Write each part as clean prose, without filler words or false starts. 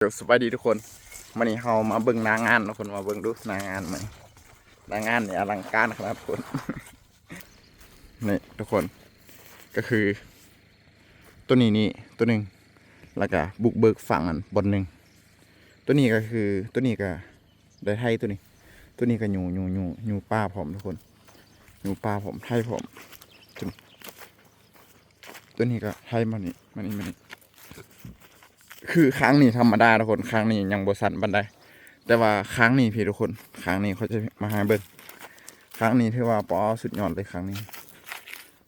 เดี๋ยวสบายดีทุกคนวันนี้เรามาเบิ่งนางงานทุกคนมาเบิ่งดูนางงานไหมนางงานเนี่ยอลังการขนาดทุกคนนี่ทุกคนก็คือตัวนี้ตัวหนึ่งแล้วก็บุกเบิกฝั่งอันบนหนึ่งตัวนี้ก็คือตัวนี้ก็ได้ไทยตัวนี้ก็อยู่ป้าผมทุกคนอยู่ป้าผมไทยผมตัวนี้ก็ไทยมันนี่คือค้างนี่ธรรมดาทุกคนค้างนี่ยังบสั่นบันไดแต่ว่าค้างนี่พี่ทุกคนค้างนี่เขาจะมาหาเบิ้งค้างนี่ถือว่าปอสุดยอดเลยค้างนี้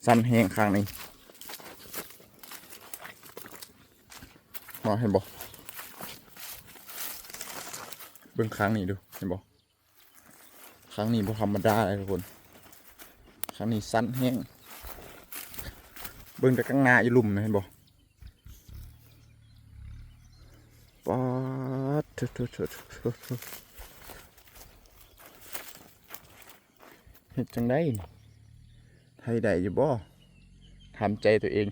สั้นแห้งค้างนี้มาเห็นบอกเบิ้งค้างนี่ดูเห็นบอกค้างนี่บ่ธรรมดาเลยทุกคนค้างนี่สั้นแห้งเบิ้งแต่กังงาอยู่ลุ่มนะเห็นบอกป๊าดเฮ็ดจังได้ไทยได้อยู่บ่ทำใจตัวเอง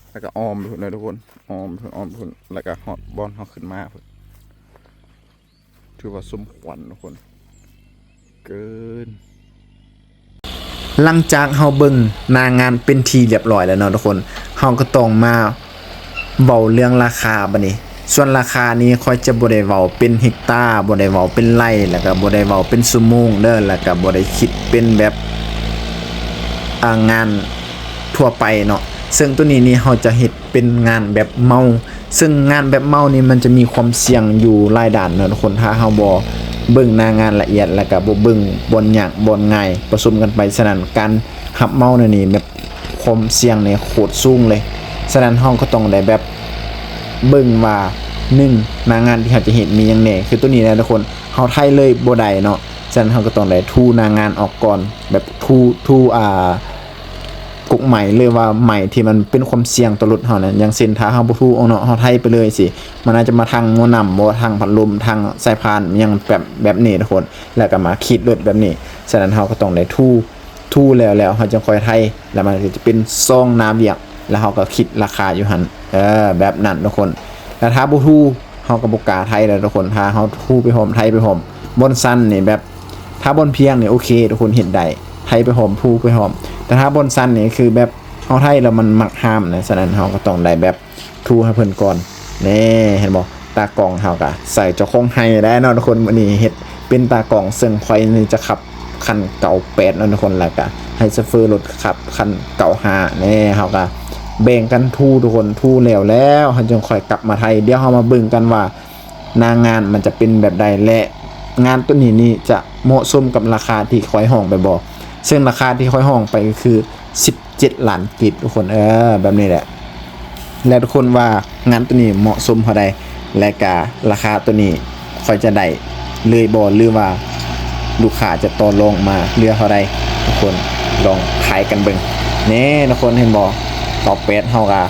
แล้วก็ออมทุกคนเลยทุกคนออมทุกคนแล้วก็ฮอตบอลเขาขึ้นมาถือว่าสมควรทุกคนเกินหลังจากเฮาเบิ่งหน้างานเป็นทีเรียบร้อยแล้วเนาะทุกคนเฮาก็ต้องมาเว้าเรื่องราคาบัดนี้ส่วนราคานี้ค่อยจะบ่ได้เว้าเป็นเฮกตาร์บ่ได้เว้าเป็นไร่แล้วก็บ่ได้เว้าเป็นชั่วโมงเด้อแล้วก็บ่ได้คิดเป็นแบบงานทั่วไปเนาะซึ่งตัวนี้นี่เฮาจะเฮ็ดเป็นงานแบบเมาซึ่งงานแบบเมานี่มันจะมีความเสี่ยงอยู่หลายด้านเนาะทุกคนถ้าเฮาบ่เบิ่งหน้างานละเอียดแล้วก็บ่เบิ่งบ่ยากบ่ง่ายผสมกันไปฉะนั้นการหับเมานี่แบบความเสี่ยงนี่โคตรสูงเลยฉะนั้นเฮาก็ต้องได้แบบเบิ่งว่า1หน้างานที่เฮาจะเฮ็ดมีหยังแหน่คือตัวนี้นะทุกคนเฮาไทยเลยบ่ได้เนาะฉะนั้นเฮาก็ต้องได้ทูหน้างานออกก่อนแบบทูกุกใหม่เลยว่าใหม่ที่มันเป็นความเสี่ยงต่อรถเฮานะอย่างเช่นถ้าเฮาบ่ทูเอาเนาะเฮาไทยไปเลยสิมันอาจจะมาทางหัวนำบ่ทางพัดลมทางสายพานอย่างแบบนี้ทุกคนแล้วก็มาคิดรถแบบนี้ฉะนั้นเฮาก็ต้องได้ทูแล้วเฮาจะค่อยไทยแล้วมันก็จะเป็นซองนาเวียกแล้วเฮาก็คิดราคาอยู่หั่นแบบนั้นทุกคนแล้วถ้าบ่ทูเฮาก็บ่กล้าไทยแล้วทุกคนถ้าเฮาทูไปพร้อมไทยไปพร้อมบนสั้นนี่แบบถ้าบนเพียงนี่โอเคทุกคนเห็นได้ไทยไปพร้อมทูไปพร้อมแต่ถ้าบนสั้นนี่คือแบบเฮาไทยแล้วมันมักห้ามนะฉะนั้นเฮาก็ต้องได้แบบทูให้เพิ่นก่อนนี่เห็นบ่ตากล้องเฮาก็ใส่เจ้าของให้ได้เนาะทุกคนมื้อนี้เฮ็ดเป็นตากล้องซึ่งข่อยนี่จะขับคัน98เนาะทุกคนแล้วก็ให้โชเฟอร์รถขับคัน95นี่เฮาก็แบ่งกันทูทุกคนทูแล้วเฮาจึงค่อยกลับมาไทยเดี๋ยวเฮามาเบิ่งกันว่าหน้างานมันจะเป็นแบบใดและงานตัวนี้นี่จะเหมาะสมกับราคาที่ค่อยห้องไปบ่ซึ่งราคาที่ค่อยห้องไปก็คือ17ล้านกีบทุกคนแบบนี้แหละและทุกคนว่างานตัวนี้เหมาะสมเท่าใดและก็ราคาตัวนี้ค่อยจะได้เลยบ่หรือว่าลูกค้าจะต่อรองมาเหลือเท่าใดทุกคนลองขายกันเบิ่งนี่ทุกคนเห็นบ่ต่อเป็ดเฮาก็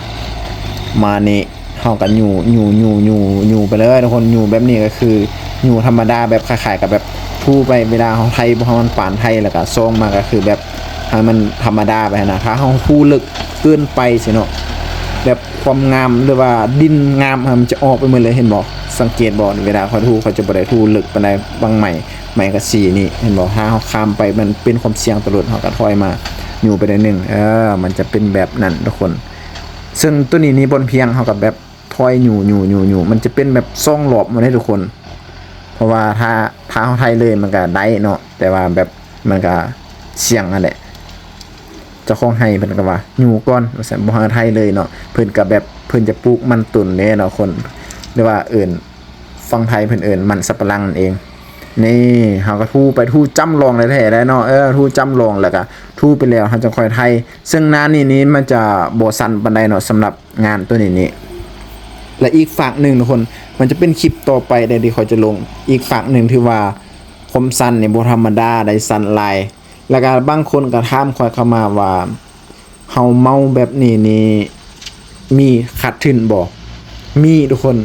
มานี่เฮาก็อยู่ไปเลยทุกคนอยู่แบบนี้ก็คืออยู่ธรรมดาแบบคล้ายๆกับแบบทูไปเวลาเฮาไทยบ่เฮามันปานไทยแล้วก็ซองมาก็คือแบบให้มันธรรมดาไปนะถ้าเฮาทูลึกเกินไปสิเนาะแบบความงามหรือว่าดินงามมันจะออกไปหมดเลยเห็นบ่สังเกตบ่เวลาเขาทูเขาจะบ่ได้ทูลึกปานใดบางใหม่ก็สีนี่เห็นบ่ถ้าเฮาข้ามไปมันเป็นความเสี่ยงตลอดเฮาก็ถอยมาอยู่ไปได้นึงมันจะเป็นแบบนั้นทุกคนซึ่งตัวนี้นี่บนเพียงเฮากับแบบถอยอยู่มันจะเป็นแบบซ่องหลบมาได้ทุกคนเพราะว่าถ้าเฮาไทยเลยมันก็ได้เนาะแต่ว่าแบบมันก็เสี่ยงนั่นแหละเจ้าของให้เพิ่นก็ว่าอยู่ก่อนว่าซั่นบ่เฮาไทยเลยเนาะเพิ่นก็แบบเพิ่นจะปลูกมันตุ่นเด้เนาะคนหรือว่าฝั่งไทยเพิ่นมันสับปะหลังนั่นเองนี่เฮาก็ทูจำลองได้แท้ได้เนาะทูจำลองแล้วก็ทูไปแล้วเฮาจะค่อยไทยซึ่งงานนี้มันจะบ่สั้นปานใดเนาะสำหรับงานตัวนี้และอีกฝากหนึ่งทุกคนมันจะเป็นคลิปต่อไปได้ที่เขาจะลงอีกฝากหนึ่งที่ว่าคมสั้นเนี่ยบ่ธรรมดาได้สั้นลายแล้วก็บางคนก็ถามค่อยเข้ามาว่าเฮาเมาแบบนี้นี่มีขัดทุนบ่มีทุกคน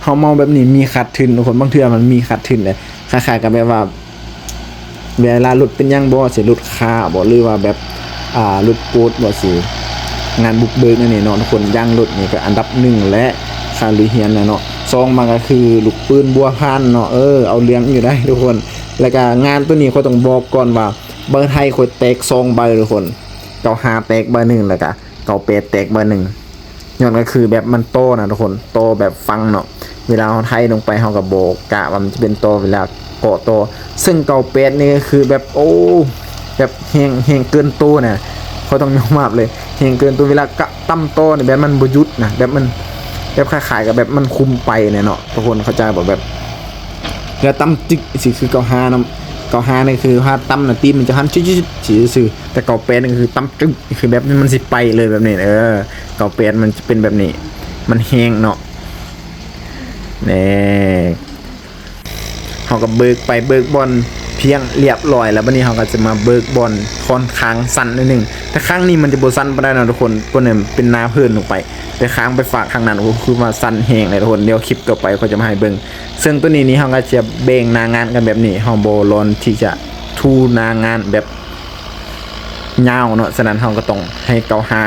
เฮาเมาแบบนี้มีขัดทุนทุกคนบางเทื่อมันมีขัดทุนเลยคล้ายๆกับแบบว่าเวลารถเป็นยังบ่สิรถค่าบ่หรือว่าแบบรถโกดบ่สิงานบุกเบิกนั่นนี่เนาะทุกคนย่างรถนี่ก็อันดับ1และค คาลุยเฮียนเนาะซองมาก็คือลูกปืนบัวพานเนาะเอาเลี้ยงอยู่ได้ทุกคนแล้วก็งานตัวนี้เขาต้องบอกก่อนว่าเบอร์ไทยคนแตก2ใบทุกคนเกา5แตกใบ1แล้วก็เกา8แตกใบ1ย้อนก็คือแบบมันโตนะทุกคนโตแบบฟังเนาะเวลาเราไทยลงไปเฮาก็บอกกะว่ามันจะเป็นโตเวลาเกาะโตซึ่งเกา8นี่ก็คือแบบโอ้แบบแฮงเกินโตน่ะเขาต้องยอมรับเลยแฮงเกินตัวเวลากะตั้มโตนี่แบบมันบ่หยุดนะแบบมันแบบคล้ายๆกับแบบมันคุมไปเนี่ยเนาะทุกคนเข้าใจบ่แบบแล้วตั้มจิกสิคือเกา5นำเกา5นี่คือถ้าตั้มน่ะตีมันจะหันจิ๊ดๆซื่อๆแต่เกา8นี่คือตั้มจึ๊กคือแบบมันสิไปเลยแบบนี้เกา8มันจะเป็นแบบนี้มันแฮงเนาะนี่เขาก็เบิกไปเบิกบอลเพียงเรียบร้อยแล้วบัดนี้เขาก็จะมาเบิกบอลค่อนข้างสั้นนิดนึงแต่ครั้งนี้มันจะบ่สั้นปานใดนะทุกคนเพิ่นเป็นหน้าเพิ่นลงไปแต่ค้างไปฝากข้างนั้นก็คือว่าสั้นแฮงเลยทุกคนเดี๋ยวคลิปต่อไปเขาจะมาให้เบิ่งซึ่งตัวนี้เขาก็จะเบ่งหน้างานกันแบบนี้เฮาบ่ร้อนที่จะทูหน้างานแบบยาวเนาะฉะนั้นเฮาก็ต้องให้เกาหา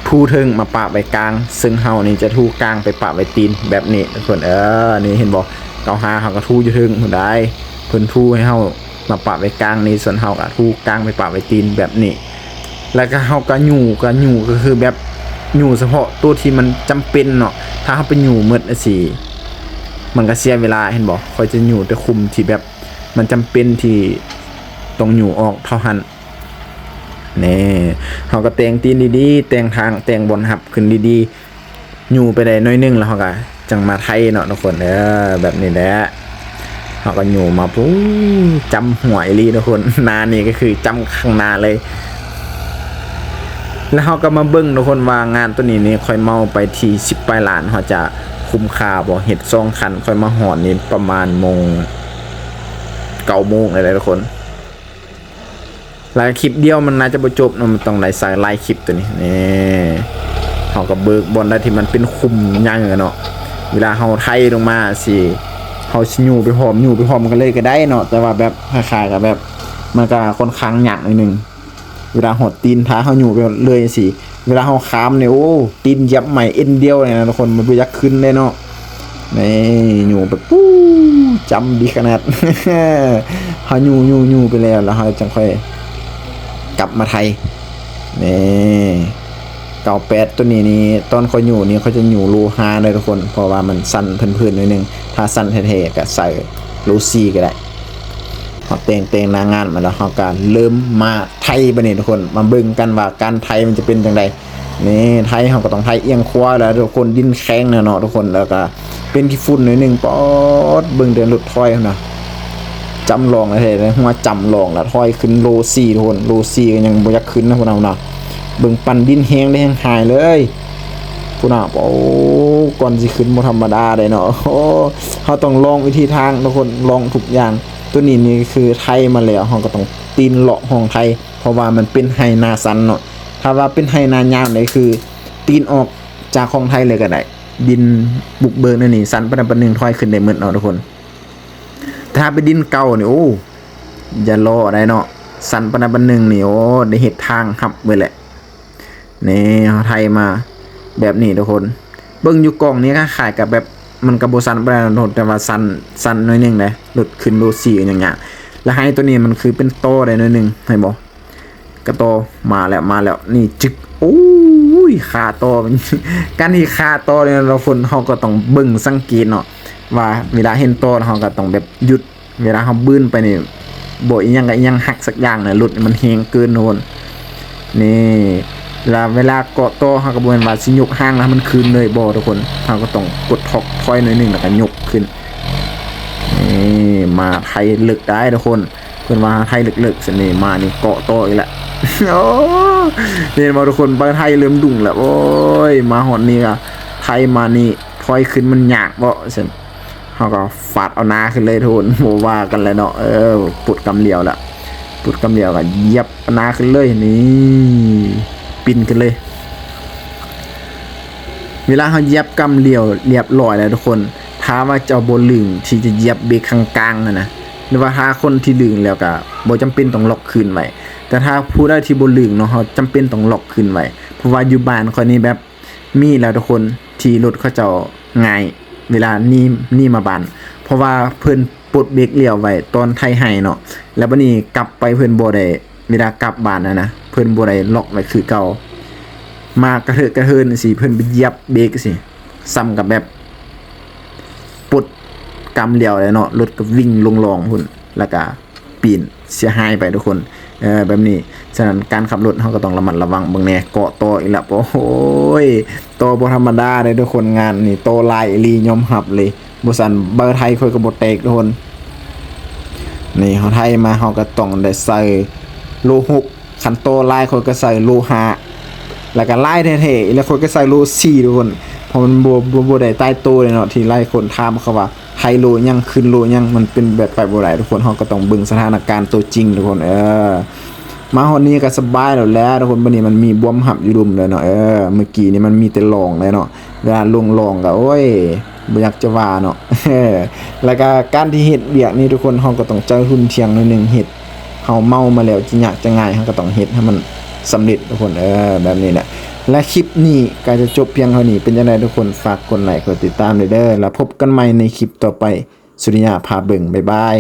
ทูถึงมาปะไว้กลางซึ่งเฮานี่จะทูกลางไปปะไว้ตีนแบบนี้ทุกคนนี่เห็นบ่เกาหาเฮาก็ทูอยู่ถึงพุ่นได้เพิ่นทูให้เฮามาปะไว้กลางนี่ส่วนเฮาก็ทูกลางไปปะไว้ตีนแบบนี้แล้วก็เฮาก็หยู่ก็คือแบบหยู่เฉพาะตัวที่มันจำเป็นเนาะถ้าเฮาไปหยู่หมดสิมันก็เสียเวลาเห็นบ่ค่อยจะหยู่แต่คุมที่แบบมันจำเป็นที่ต้องหยู่ออกเท่าหันนี่เฮาก็แต่งตีนดีๆแต่งทางแต่งบนหับขึ้นดีๆหยู่ไปได้น้อยนึงแล้วเฮาก็จังมาไทยเนาะทุกคนแบบนี้แหละเฮาก็หยู่มาปุ๊จำหัวอีหลีทุกคนหน้านี่ก็คือจำข้างหน้าเลยแล้วเฮาก็มาเบิ่งทุกคนว่างานตัวนี้นี่ค่อยเมาไปที่10ปลายล้านเฮาจะคุ้มค่าบ่เฮ็ด2คันค่อยมาหอดนี่ประมาณ9 โมงเลยทุกคนหลายคลิปเดียวมันน่าจะบ่จบเนาะมันต้องได้สายไล่คลิปตัวนี้นี่เฮาก็เบิกบอลได้ที่มันเป็นคุมใหญ่เนาะเวลาเฮาไถลงมาสิเฮาสิอยู่ไปพร้อมกันเลยก็ได้เนาะแต่ว่าแบบคล้ายๆกับแบบมันก็ค่อนข้างยากนิดนึงเวลาหดตีนท้าเฮาอยู่ไปเลยสิเวลาเฮาค้ามเนี่ยโอ้ตีนเหยียบใหม่เอ็นเดียวเลยนะทุกคนมันบ่อยากขึ้นได้เนาะนี่อยู่แบบปู้จำดีขนาด เฮาอยู่ไปแล้วเฮาจังค่อยกลับมาไทยนี่เก่า8ตัวนี้นี่ตอนเขาอยู่นี่เขาจะอยู่รู5เลยทุกคนเพราะว่ามันสั้นพื้นๆนิดนึงถ้าสั้นแท้ๆก็ใส่รู4ก็ได้เฮาแต่งหน้างานมาแล้วเฮาก็เริ่มมาไทยบัดนี้ทุกคนมาเบิ่งกันว่าการไทยมันจะเป็นจังไดนี่ไทยเฮาก็ต้องไทยเอียงขวาแล้วทุกคนดินแข็งเนาะทุกคนแล้วก็เป็นขี้ฝุ่นหน่อยนึงป๊อดเบิ่งเดินรถถอยพุ่นน่ะจำลองเลยนะหัวจำลองแล้วถอยขึ้นโล4ทุกคนโล4ก็ยังบ่อยากขึ้นนะพวกเราเนาะเบิ่งปั่นดินแห้งได้แห้งหายเลยพุ่นน่ะโอ้ก่อนสิขึ้นบ่ธรรมดาได้เนาะโอ้เฮาต้องลองวิธีทางทุกคนลองทุกอย่างตัวนี้นี่คือไทยมาแล้วเฮาก็ต้องตีนเลาะห้องไทยเพราะว่ามันเป็นไฮนาซันเนาะถ้าว่าเป็นไฮนายาวนี่คือตีนออกจากห้องไทยเลยก็ได้ดินบุกเบิกนี่สันประดับนึงถอยขึ้นได้หมดเนาะทุกคนถ้าเป็นดินเก่านี่โอ้อย่ารอได้เนาะสันประดับนึงนี่โอ้ได้เฮ็ดทางครับเบิดแหละนี่เฮาไทยมาแบบนี้ทุกคนเบิ่งอยู่กล่องนี้ก็ขายกับแบบมันก็บ่สันปานใดเนาะแต่ว่าสันหน่อยนึงเด้ลดขึ้นโล4อย่างเงี้ยแล้วให้ตัวนี้มันคือเป็นโตได้หน่อยนึงให้บ่ก็โตมาแล้วนี่จึกโอ้ยขาโตการที่ขาโตเนี่ยเราคนเฮาก็ต้องเบิ่งสังเกตเนาะว่าเวลาเห็นโตเฮาก็ต้องแบบหยุดเวลาเฮาบื้นไปนี่บ่อีหยังก็อีหยังหักสักอย่างน่ะหลุดมันแฮงเกินโน่นนี่เวลาเกาะโตเฮาก็บ่แม่นว่าสิยกหางแล้วมันคืนเลยบ่ทุกคนเฮาก็ต้องกดถอยหน่อยนึงแล้วก็ยกขึ้นนี่มาไทยลึกได้ทุกคนเพิ่นว่าไทยลึกๆซั่นนี่มานี่เกาะโตอีกแล้วโอ้นี่มาทุกคนไปไทยเริ่มดุ่งแล้วโอ้ยมาหอดนี่ก็ไทยมานี่ถอยขึ้นมันยากบ่ซั่นเฮาก็ฟาดเอาหน้าขึ้นเลยทุกคนบ่ว่ากันแล้วเนาะปุดกำเหลียวแล้วปุดกำเหลียวก็เหยียบหน้าขึ้นเลยนี่ปิ่นขึ้นเลยเวลาเฮาเหยียบกำเหลียวเรียบร้อยแล้วทุกคนถ้าว่าเจ้าบ่ลึงที่จะเหยียบเบรกข้างกลางนะหรือว่าถ้าคนที่ลึงแล้วก็บ่จำเป็นต้องล็อกคืนไว้แต่ถ้าผู้ใดที่บ่ลึงเนาะเฮาจำเป็นต้องล็อกคืนไว้เพราะว่าอยู่บ้านข้อยนี่แบบมีแล้วทุกคนที่รถเขาเจ้า ง่ายเวลานี่มาบานเพราะว่าเพิ่นปลดเบรกเลี้ยวไว้ตอนไทยให้เนาะแล้วบัดนี้กลับไปเพิ่นบ่ได้เวลากลับบ้านนะเพิ่นบ่ได้ล็อกไว้คือเก่ามากระเถิดกระเทินสิเพิ่นไปเหยียบเบรกสิซ้ำกับแบบปลดกำเลี้ยวเลยเนาะรถก็วิ่งลงรองพุ่นแล้วก็ปีนเสียหายไปทุกคนแบบนี้ฉะนั้นการขับรถเราก็ต้องระมัดระวังเบิ่งแน่เกาะต่ออีกแล้วโอ้โหต่อบ่ธรรมดาเลยทุกคนงานนี่โตลายอีหลียอมรับเลยบ่ซั่นเบอร์ไทยค่อยก็บ่แตกทุกคนนี่เฮาไทยมาเฮาก็ต้องได้ใส่โล6คันโตลายค่อยก็ใส่โล5แล้วก็ลายแท้ๆแล้วค่อยก็ใส่โล4ทุกคนเพราะมันบ่ได้ใต้โตเลยเนาะที่หลายคนถามเขาว่าไฮโลยังขึ้นโลยังมันเป็นแบบไปบ่ได้ทุกคนเฮาก็ต้องเบิ่งสถานการณ์ตัวจริงทุกคนมาฮอดนี้ก็สบายแล้วแหละทุกคนบัดนี้มันมีบวมหับอยู่ดุมเลยเนาะเมื่อกี้นี่มันมีแต่รองเลยเนาะเวลาลงรองก็โอ้ยบ่อยากจะว่าเนาะแล้วก็การที่เฮ็ดเวียกนี่ทุกคนเฮาก็ต้องใจทุนเที่ยงนิดนึงเฮ็ดเฮาเมามาแล้วจะยากจะง่ายเฮาก็ต้องเฮ็ดให้มันสำเร็จทุกคนแบบนี้แหละและคลิปนี้ก็จะจบเพียงเท่านี้เป็นจังไดทุกคนฝากกดไลค์กดติดตามด้วยเด้อแล้วพบกันใหม่ในคลิปต่อไปสุริยาพาเบิ่งบ๊ายบาย